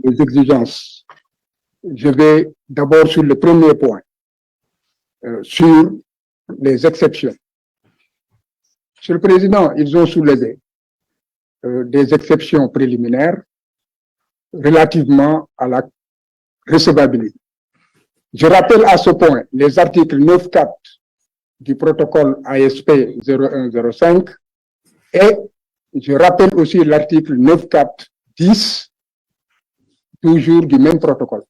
les exigences. Je vais d'abord sur le premier point, sur les exceptions. Monsieur le Président, ils ont soulevé des exceptions préliminaires relativement à la recevabilité. Je rappelle à ce point les articles 9.4 du protocole ASP 0105 et je rappelle aussi l'article 9.4.10 toujours du même protocole.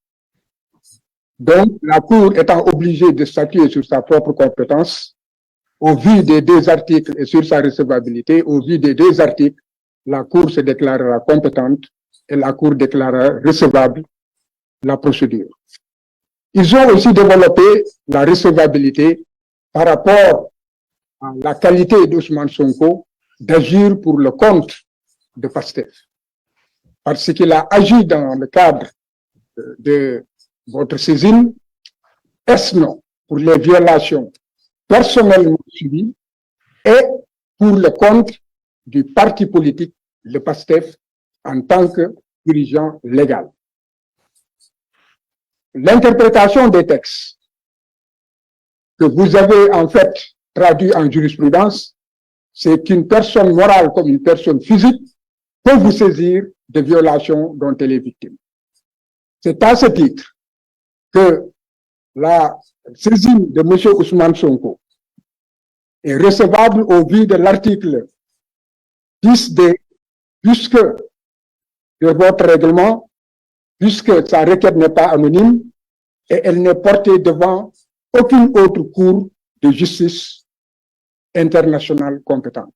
Donc, la Cour étant obligée de statuer sur sa propre compétence, au vu des deux articles et sur sa recevabilité, au vu des deux articles, la Cour se déclarera compétente et la Cour déclarera recevable la procédure. Ils ont aussi développé la recevabilité par rapport à la qualité d'Ousmane Sonko d'agir pour le compte de PASTEF. Parce qu'il a agi dans le cadre de votre saisine, est-ce non pour les violations personnellement subies et pour le compte du parti politique, le PASTEF, en tant que dirigeant légal. L'interprétation des textes que vous avez en fait traduit en jurisprudence, c'est qu'une personne morale comme une personne physique peut vous saisir de violations dont elle est victime. C'est à ce titre que la saisine de M. Ousmane Sonko est recevable au vu de l'article 10D, puisque de votre règlement, puisque sa requête n'est pas anonyme et elle n'est portée devant aucune autre cour de justice internationale compétente.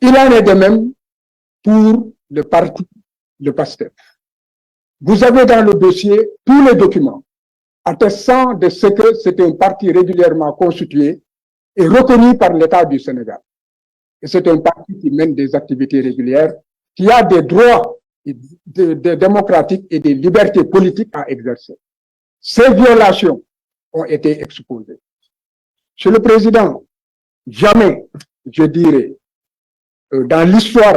Il en est de même pour le parti, le PASTEF. Vous avez dans le dossier tous les documents attestant de ce que c'est un parti régulièrement constitué et reconnu par l'État du Sénégal. Et c'est un parti qui mène des activités régulières, qui a des droits démocratiques et des libertés politiques à exercer. Ces violations ont été exposées. Monsieur le Président, jamais, je dirais, dans l'histoire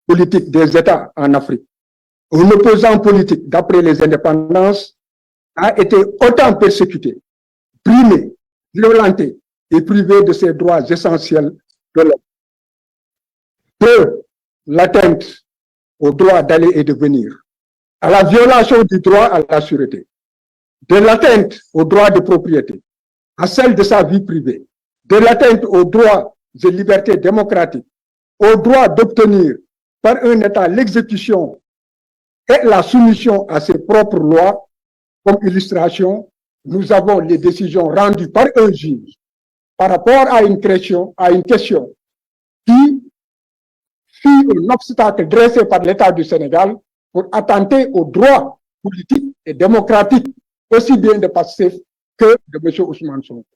politique des États en Afrique, un opposant politique, d'après les indépendances, a été autant persécuté, brimé, violenté et privé de ses droits essentiels de l'homme. De l'atteinte au droit d'aller et de venir, à la violation du droit à la sûreté, de l'atteinte au droit de propriété, à celle de sa vie privée, de l'atteinte aux droits et libertés démocratiques, au droit d'obtenir par un État l'exécution et la soumission à ses propres lois. Comme illustration, nous avons les décisions rendues par un juge par rapport à une question qui fut un obstacle dressé par l'État du Sénégal pour attenter aux droits politiques et démocratiques aussi bien de PASTEF que de M. Ousmane Sonko.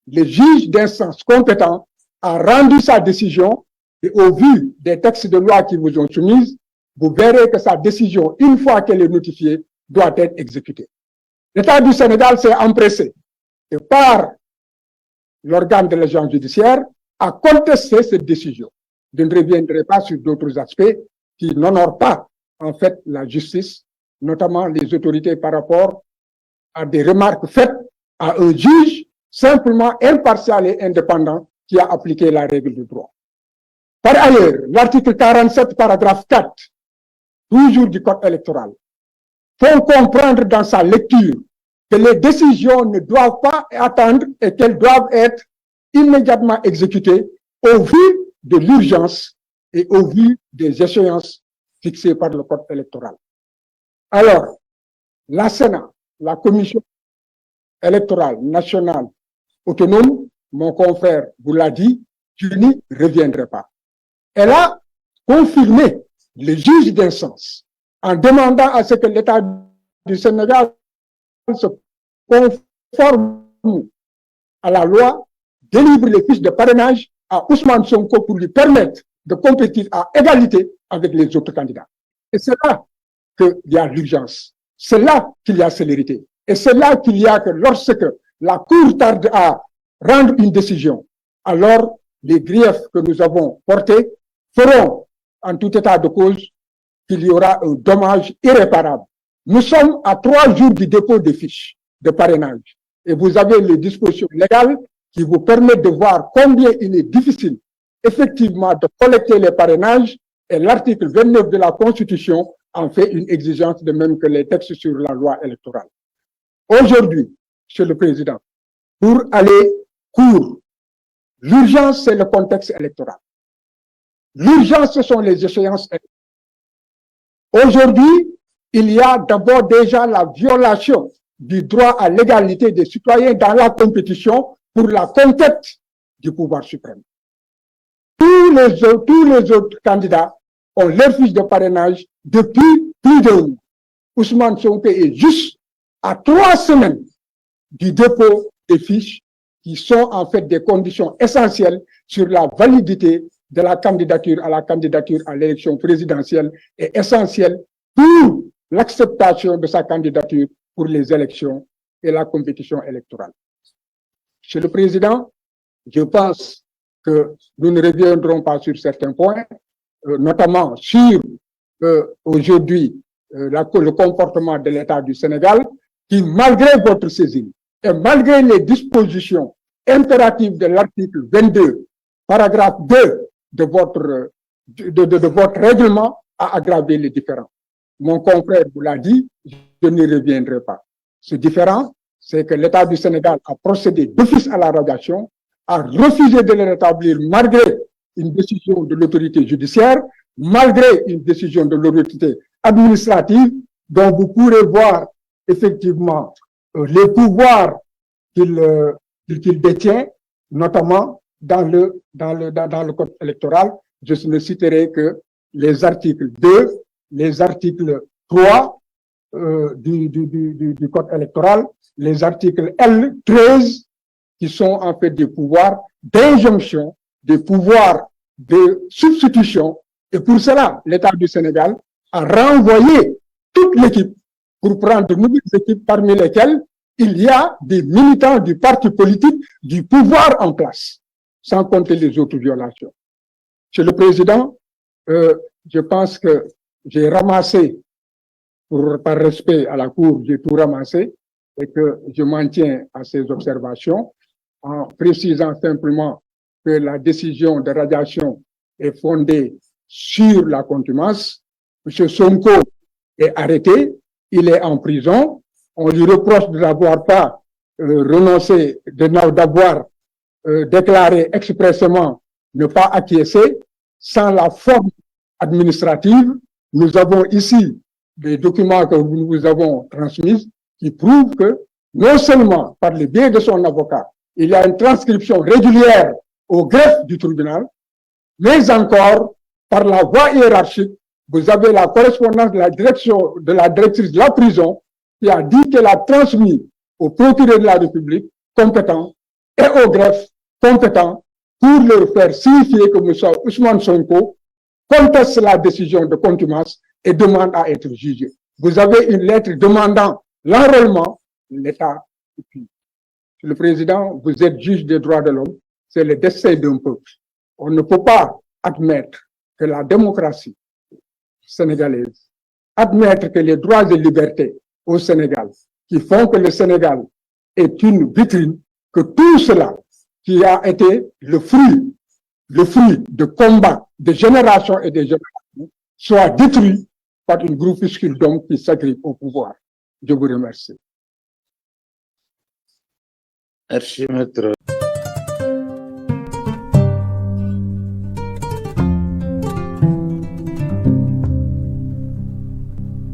Le juge d'instance compétent a rendu sa décision et au vu des textes de loi qui vous ont soumis, vous verrez que sa décision, une fois qu'elle est notifiée, doit être exécutée. L'État du Sénégal s'est empressé, et par l'organe de l'agence judiciaire, à contester cette décision. Je ne reviendrai pas sur d'autres aspects qui n'honorent pas, en fait, la justice, notamment les autorités par rapport à des remarques faites à un juge simplement impartial et indépendant qui a appliqué la règle du droit. Par ailleurs, l'article 47, paragraphe 4, toujours du Code électoral, faut comprendre dans sa lecture que les décisions ne doivent pas attendre et qu'elles doivent être immédiatement exécutées au vu de l'urgence et au vu des échéances fixées par le Code électoral. Alors, la Sénat, la Commission électorale nationale autonome, mon confrère vous l'a dit, je n'y reviendrai pas. Elle a confirmé le juge d'instance en demandant à ce que l'État du Sénégal se conforme à la loi, délivre les fiches de parrainage à Ousmane Sonko pour lui permettre de compétir à égalité avec les autres candidats. Et c'est là qu'il y a l'urgence. C'est là qu'il y a célérité. Et c'est là qu'il y a que lorsque la Cour tarde à rendre une décision, alors les griefs que nous avons portés feront, en tout état de cause, qu'il y aura un dommage irréparable. Nous sommes à 3 jours du dépôt des fiches de parrainage et vous avez les dispositions légales qui vous permettent de voir combien il est difficile effectivement de collecter les parrainages et l'article 29 de la Constitution en fait une exigence de même que les textes sur la loi électorale. Aujourd'hui, Monsieur le Président, pour aller court, l'urgence, c'est le contexte électoral. L'urgence, ce sont les échéances électorales. Aujourd'hui, il y a d'abord déjà la violation du droit à l'égalité des citoyens dans la compétition pour la conquête du pouvoir suprême. Tous les autres candidats ont leur fiche de parrainage depuis plus d'un mois. Ousmane Sonko est juste à 3 semaines du dépôt des fiches qui sont en fait des conditions essentielles sur la validité de la candidature à l'élection présidentielle et essentielle pour l'acceptation de sa candidature pour les élections et la compétition électorale. Monsieur le Président, je pense que nous ne reviendrons pas sur certains points, notamment sur aujourd'hui le comportement de l'État du Sénégal, qui, malgré votre saisine et malgré les dispositions impératives de l'article 22, paragraphe 2 de votre règlement, a aggravé les différends. Mon confrère vous l'a dit, je n'y reviendrai pas. Ce différend, c'est que l'État du Sénégal a procédé d'office à la radiation, a refusé de le rétablir malgré une décision de l'autorité judiciaire, malgré une décision de l'autorité administrative, dont vous pourrez voir effectivement les pouvoirs qu'il détient, notamment dans le code électoral. Je ne citerai que les articles 2, les articles 3 du code électoral, les articles L13, qui sont en fait des pouvoirs d'injonction, des pouvoirs de substitution. Et pour cela, l'État du Sénégal a renvoyé toute l'équipe pour prendre de nouvelles équipes parmi lesquelles il y a des militants du parti politique du pouvoir en place, sans compter les autres violations. Monsieur le Président, je pense que j'ai ramassé, par respect à la Cour, j'ai tout ramassé et que je m'en tiens à ces observations en précisant simplement que la décision de radiation est fondée sur la contumace. M. Sonko est arrêté, il est en prison, on lui reproche de n'avoir pas renoncé, d'avoir déclaré expressément ne pas acquiescer sans la forme administrative. Nous avons ici des documents que nous vous avons transmis qui prouvent que non seulement par le biais de son avocat, il y a une transcription régulière au greffe du tribunal, mais encore par la voie hiérarchique, vous avez la correspondance de la directrice de la prison qui a dit qu'elle a transmis au procureur de la République compétent et au greffe compétent pour leur faire signifier que M. Ousmane Sonko conteste la décision de contumace et demande à être jugé. Vous avez une lettre demandant l'enrôlement, l'État. Le Président, vous êtes juge des droits de l'homme, c'est le destin d'un peuple. On ne peut pas admettre que la démocratie sénégalaise, admettre que les droits et libertés au Sénégal, qui font que le Sénégal est une vitrine, que tout cela qui a été le fruit de combats de générations et de générations soit détruit par une groupuscule d'hommes qui s'agrippent au pouvoir. Je vous remercie. Merci, maître.